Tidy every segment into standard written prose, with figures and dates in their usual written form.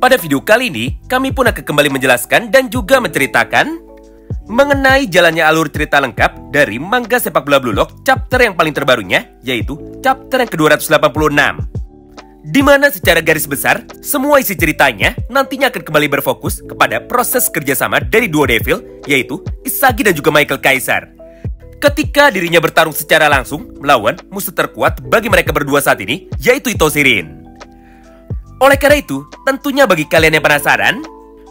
Pada video kali ini, kami pun akan kembali menjelaskan dan juga menceritakan mengenai jalannya alur cerita lengkap dari manga Sepak Bola Blue Lock chapter yang paling terbarunya, yaitu chapter yang ke-286. Di mana secara garis besar, semua isi ceritanya nantinya akan kembali berfokus kepada proses kerjasama dari dua Devil, yaitu Isagi dan juga Michael Kaiser. Ketika dirinya bertarung secara langsung melawan musuh terkuat bagi mereka berdua saat ini, yaitu Itoshi Rin. Oleh karena itu, tentunya bagi kalian yang penasaran,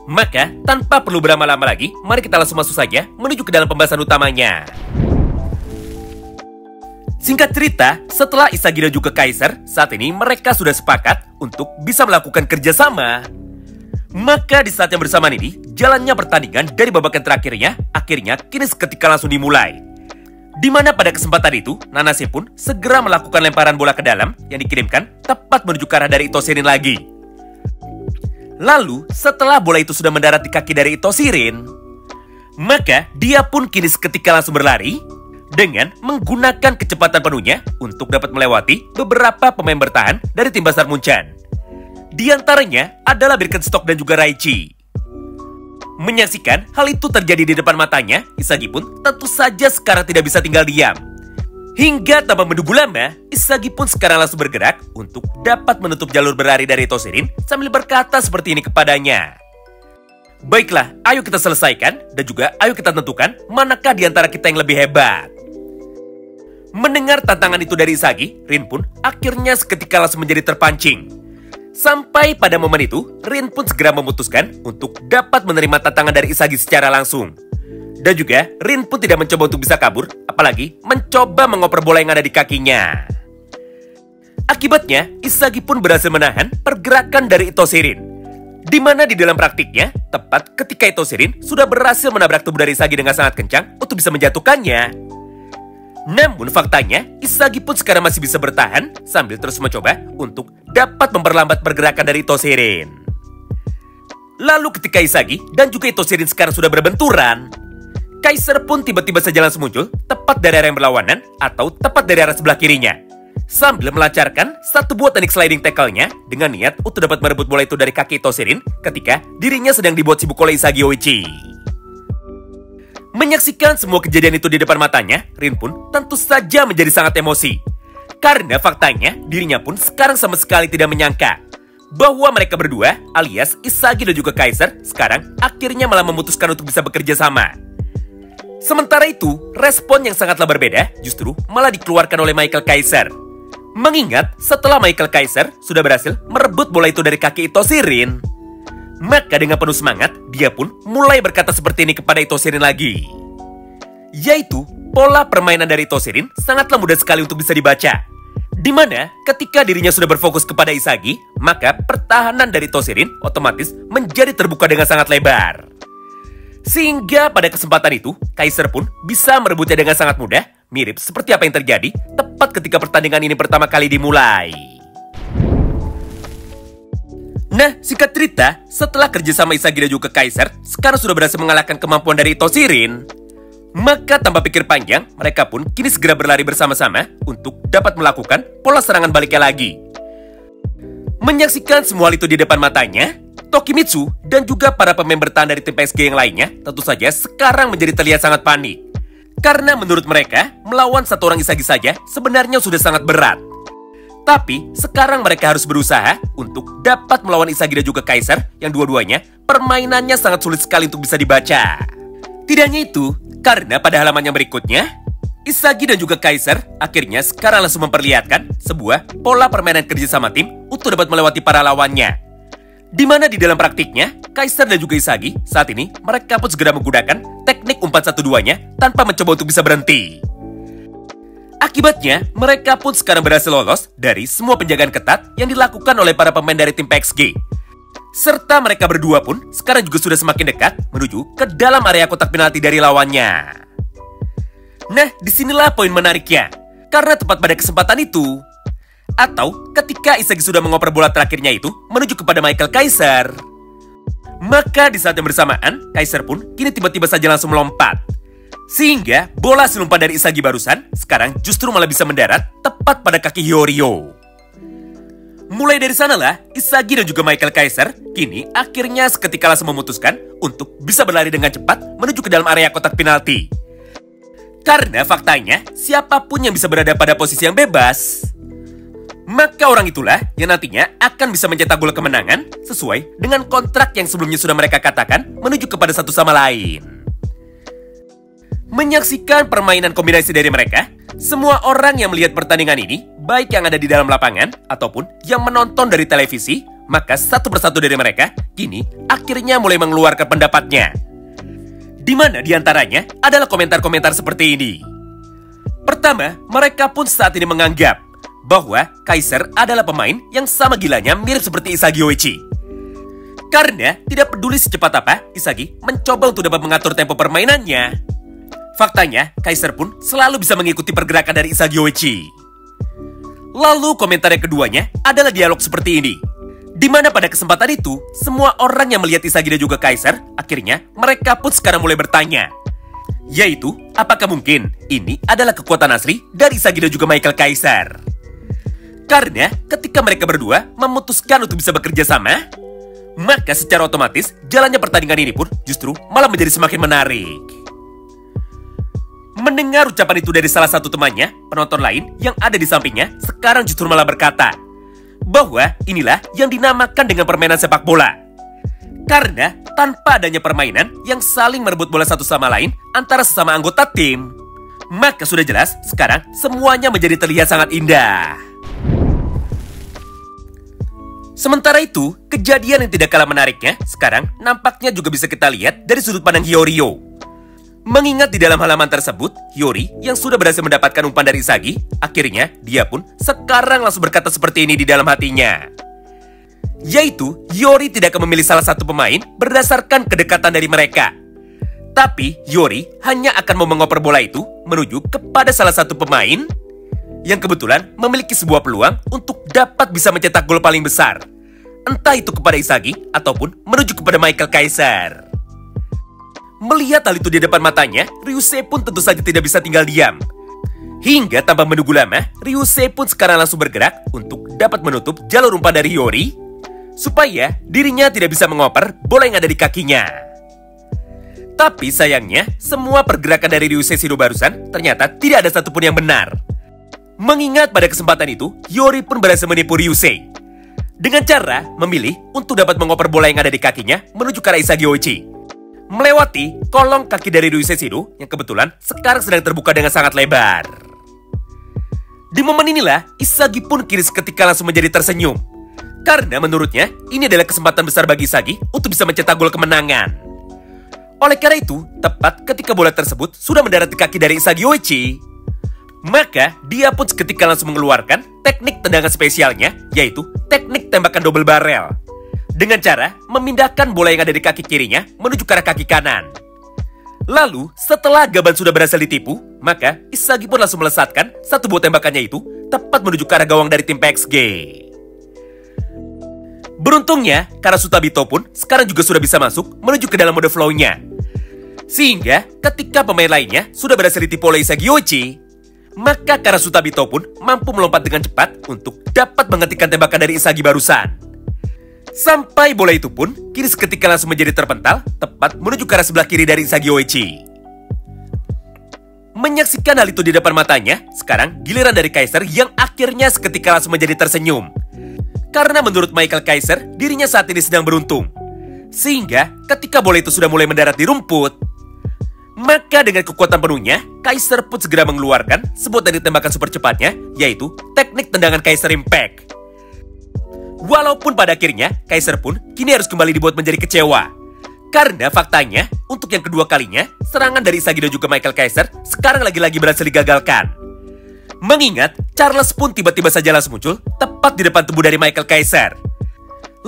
maka tanpa perlu berlama-lama lagi, mari kita langsung masuk saja menuju ke dalam pembahasan utamanya. Singkat cerita, setelah Isagi dan juga Kaiser, saat ini mereka sudah sepakat untuk bisa melakukan kerjasama. Maka di saat yang bersamaan ini, jalannya pertandingan dari babak yang terakhirnya, akhirnya kini seketika langsung dimulai. Di mana pada kesempatan itu, Nanase pun segera melakukan lemparan bola ke dalam yang dikirimkan tepat menuju ke arah dari Itoshi Rin lagi. Lalu, setelah bola itu sudah mendarat di kaki dari Itoshi Rin, maka dia pun kini seketika langsung berlari dengan menggunakan kecepatan penuhnya untuk dapat melewati beberapa pemain bertahan dari tim Basar Muncan. Di antaranya adalah Birkenstock dan juga Raichi. Menyaksikan hal itu terjadi di depan matanya, Isagi pun tentu saja sekarang tidak bisa tinggal diam. Hingga tanpa menunggu lama, Isagi pun sekarang langsung bergerak untuk dapat menutup jalur berlari dari Itoshi Rin sambil berkata seperti ini kepadanya. Baiklah, ayo kita selesaikan dan juga ayo kita tentukan manakah di antara kita yang lebih hebat. Mendengar tantangan itu dari Isagi, Rin pun akhirnya seketika langsung menjadi terpancing. Sampai pada momen itu, Rin pun segera memutuskan untuk dapat menerima tantangan dari Isagi secara langsung. Dan juga, Rin pun tidak mencoba untuk bisa kabur, apalagi mencoba mengoper bola yang ada di kakinya. Akibatnya, Isagi pun berhasil menahan pergerakan dari Itoshi Rin. Di mana di dalam praktiknya, tepat ketika Itoshi Rin sudah berhasil menabrak tubuh dari Isagi dengan sangat kencang untuk bisa menjatuhkannya. Namun faktanya, Isagi pun sekarang masih bisa bertahan sambil terus mencoba untuk dapat memperlambat pergerakan dari Itoshi Rin. Lalu ketika Isagi dan juga Itoshi Rin sekarang sudah berbenturan, Kaiser pun tiba-tiba saja langsung muncul tepat dari arah yang berlawanan atau tepat dari arah sebelah kirinya. Sambil melancarkan satu buah teknik sliding tackle-nya dengan niat untuk dapat merebut bola itu dari kaki Itoshi Rin ketika dirinya sedang dibuat sibuk oleh Isagi Oichi. Menyaksikan semua kejadian itu di depan matanya, Rin pun tentu saja menjadi sangat emosi. Karena faktanya, dirinya pun sekarang sama sekali tidak menyangka bahwa mereka berdua, alias Isagi dan juga Kaiser, sekarang akhirnya malah memutuskan untuk bisa bekerja sama. Sementara itu, respon yang sangatlah berbeda justru malah dikeluarkan oleh Michael Kaiser. Mengingat setelah Michael Kaiser sudah berhasil merebut bola itu dari kaki Itoshi Rin, maka dengan penuh semangat, dia pun mulai berkata seperti ini kepada Itoshi Rin lagi. Yaitu, pola permainan dari Itoshi Rin sangatlah mudah sekali untuk bisa dibaca. Di mana ketika dirinya sudah berfokus kepada Isagi, maka pertahanan dari Itoshi Rin otomatis menjadi terbuka dengan sangat lebar. Sehingga pada kesempatan itu, Kaiser pun bisa merebutnya dengan sangat mudah, mirip seperti apa yang terjadi tepat ketika pertandingan ini pertama kali dimulai. Nah, singkat cerita, setelah kerjasama Isagi dan juga Kaiser sekarang sudah berhasil mengalahkan kemampuan dari Itoshi Rin, maka tanpa pikir panjang, mereka pun kini segera berlari bersama-sama untuk dapat melakukan pola serangan baliknya lagi. Menyaksikan semua hal itu di depan matanya, Tokimitsu dan juga para pemain bertahan dari tim PSG yang lainnya tentu saja sekarang menjadi terlihat sangat panik. Karena menurut mereka, melawan satu orang Isagi saja sebenarnya sudah sangat berat. Tapi, sekarang mereka harus berusaha untuk dapat melawan Isagi dan juga Kaiser yang dua-duanya permainannya sangat sulit sekali untuk bisa dibaca. Tidak hanya itu, karena pada halaman yang berikutnya, Isagi dan juga Kaiser akhirnya sekarang langsung memperlihatkan sebuah pola permainan kerjasama tim untuk dapat melewati para lawannya. Di mana di dalam praktiknya, Kaiser dan juga Isagi saat ini mereka pun segera menggunakan teknik umpan 1-2-nya tanpa mencoba untuk bisa berhenti. Akibatnya, mereka pun sekarang berhasil lolos dari semua penjagaan ketat yang dilakukan oleh para pemain dari tim PSG. Serta mereka berdua pun sekarang juga sudah semakin dekat menuju ke dalam area kotak penalti dari lawannya. Nah, disinilah poin menariknya. Karena tepat pada kesempatan itu, atau ketika Isagi sudah mengoper bola terakhirnya itu menuju kepada Michael Kaiser, maka di saat yang bersamaan, Kaiser pun kini tiba-tiba saja langsung melompat. Sehingga bola hasil umpan dari Isagi barusan sekarang justru malah bisa mendarat tepat pada kaki Hyorio. Mulai dari sanalah, Isagi dan juga Michael Kaiser kini akhirnya seketika langsung memutuskan untuk bisa berlari dengan cepat menuju ke dalam area kotak penalti. Karena faktanya, siapapun yang bisa berada pada posisi yang bebas, maka orang itulah yang nantinya akan bisa mencetak gol kemenangan sesuai dengan kontrak yang sebelumnya sudah mereka katakan menuju kepada satu sama lain. Menyaksikan permainan kombinasi dari mereka, semua orang yang melihat pertandingan ini, baik yang ada di dalam lapangan ataupun yang menonton dari televisi, maka satu persatu dari mereka kini akhirnya mulai mengeluarkan pendapatnya. Di mana diantaranya adalah komentar-komentar seperti ini. Pertama, mereka pun saat ini menganggap bahwa Kaiser adalah pemain yang sama gilanya mirip seperti Isagi Yoichi. Karena tidak peduli secepat apa, Isagi mencoba untuk dapat mengatur tempo permainannya. Faktanya, Kaiser pun selalu bisa mengikuti pergerakan dari Isagi Yoichi. Lalu komentar yang keduanya adalah dialog seperti ini. Di mana pada kesempatan itu, semua orang yang melihat Isagi dan juga Kaiser, akhirnya mereka pun sekarang mulai bertanya. Yaitu, apakah mungkin ini adalah kekuatan asli dari Isagi dan juga Michael Kaiser? Karena ketika mereka berdua memutuskan untuk bisa bekerja sama, maka secara otomatis jalannya pertandingan ini pun justru malah menjadi semakin menarik. Mendengar ucapan itu dari salah satu temannya, penonton lain yang ada di sampingnya sekarang justru malah berkata bahwa inilah yang dinamakan dengan permainan sepak bola. Karena tanpa adanya permainan yang saling merebut bola satu sama lain antara sesama anggota tim, maka sudah jelas sekarang semuanya menjadi terlihat sangat indah. Sementara itu, kejadian yang tidak kalah menariknya sekarang nampaknya juga bisa kita lihat dari sudut pandang Hyorio. Mengingat di dalam halaman tersebut, Hyori yang sudah berhasil mendapatkan umpan dari Isagi, akhirnya dia pun sekarang langsung berkata seperti ini di dalam hatinya. Yaitu, Hyori tidak akan memilih salah satu pemain berdasarkan kedekatan dari mereka. Tapi, Hyori hanya akan mau mengoper bola itu menuju kepada salah satu pemain yang kebetulan memiliki sebuah peluang untuk dapat bisa mencetak gol paling besar. Entah itu kepada Isagi ataupun menuju kepada Michael Kaiser. Melihat hal itu di depan matanya, Ryusei pun tentu saja tidak bisa tinggal diam. Hingga tanpa menunggu lama, Ryusei pun sekarang langsung bergerak untuk dapat menutup jalur umpan dari Hyori, supaya dirinya tidak bisa mengoper bola yang ada di kakinya. Tapi sayangnya, semua pergerakan dari Ryusei Shido barusan ternyata tidak ada satupun yang benar. Mengingat pada kesempatan itu, Hyori pun berhasil menipu Ryusei dengan cara memilih untuk dapat mengoper bola yang ada di kakinya menuju ke arah Isagi Yoichi, melewati kolong kaki dari Ryusei Shido yang kebetulan sekarang sedang terbuka dengan sangat lebar. Di momen inilah, Isagi pun kini seketika langsung menjadi tersenyum. Karena menurutnya, ini adalah kesempatan besar bagi Isagi untuk bisa mencetak gol kemenangan. Oleh karena itu, tepat ketika bola tersebut sudah mendarat di kaki dari Isagi Yoichi, maka dia pun seketika langsung mengeluarkan teknik tendangan spesialnya, yaitu teknik tembakan double barrel. Dengan cara memindahkan bola yang ada di kaki kirinya menuju ke arah kaki kanan. Lalu, setelah Gaban sudah berhasil ditipu, maka Isagi pun langsung melesatkan satu buah tembakannya itu tepat menuju ke arah gawang dari tim PXG. Beruntungnya, Karasuta Bito pun sekarang juga sudah bisa masuk menuju ke dalam mode flow-nya. Sehingga, ketika pemain lainnya sudah berhasil ditipu oleh Isagi Yoichi, maka Karasuta Bito pun mampu melompat dengan cepat untuk dapat menghentikan tembakan dari Isagi barusan. Sampai bola itu pun kini seketika langsung menjadi terpental tepat menuju ke arah sebelah kiri dari Isagi Yoichi. Menyaksikan hal itu di depan matanya, sekarang giliran dari Kaiser yang akhirnya seketika langsung menjadi tersenyum. Karena menurut Michael Kaiser, dirinya saat ini sedang beruntung. Sehingga ketika bola itu sudah mulai mendarat di rumput, maka dengan kekuatan penuhnya, Kaiser pun segera mengeluarkan sebuah teknik tembakan super cepatnya, yaitu teknik tendangan Kaiser Impact. Walaupun pada akhirnya, Kaiser pun kini harus kembali dibuat menjadi kecewa. Karena faktanya, untuk yang kedua kalinya, serangan dari Isagi dan juga Michael Kaiser sekarang lagi-lagi berhasil digagalkan. Mengingat, Charles pun tiba-tiba saja langsung muncul tepat di depan tubuh dari Michael Kaiser.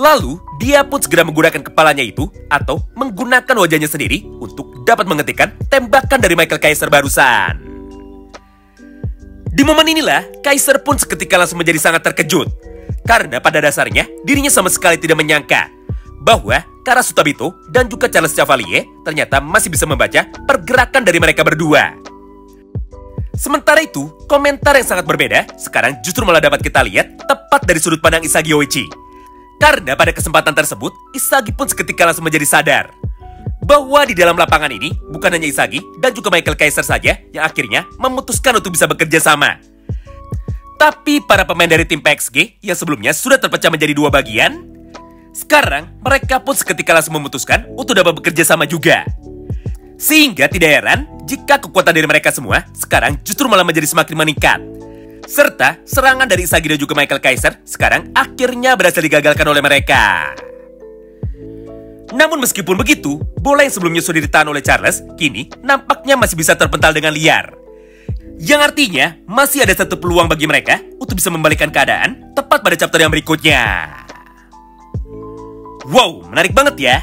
Lalu, dia pun segera menggunakan kepalanya itu atau menggunakan wajahnya sendiri untuk dapat menghentikan tembakan dari Michael Kaiser barusan. Di momen inilah, Kaiser pun seketika langsung menjadi sangat terkejut. Karena pada dasarnya, dirinya sama sekali tidak menyangka bahwa Karasuta Bito dan juga Charles Chevalier ternyata masih bisa membaca pergerakan dari mereka berdua. Sementara itu, komentar yang sangat berbeda sekarang justru malah dapat kita lihat tepat dari sudut pandang Isagi Oichi. Karena pada kesempatan tersebut, Isagi pun seketika langsung menjadi sadar bahwa di dalam lapangan ini bukan hanya Isagi dan juga Michael Kaiser saja yang akhirnya memutuskan untuk bisa bekerja sama. Tapi para pemain dari tim PXG yang sebelumnya sudah terpecah menjadi dua bagian, sekarang mereka pun seketika langsung memutuskan untuk dapat bekerja sama juga. Sehingga tidak heran jika kekuatan dari mereka semua sekarang justru malah menjadi semakin meningkat. Serta serangan dari Isagi dan juga Michael Kaiser sekarang akhirnya berhasil digagalkan oleh mereka. Namun meskipun begitu, bola yang sebelumnya sudah ditahan oleh Charles kini nampaknya masih bisa terpental dengan liar. Yang artinya masih ada satu peluang bagi mereka untuk bisa membalikkan keadaan tepat pada chapter yang berikutnya. Wow, menarik banget ya.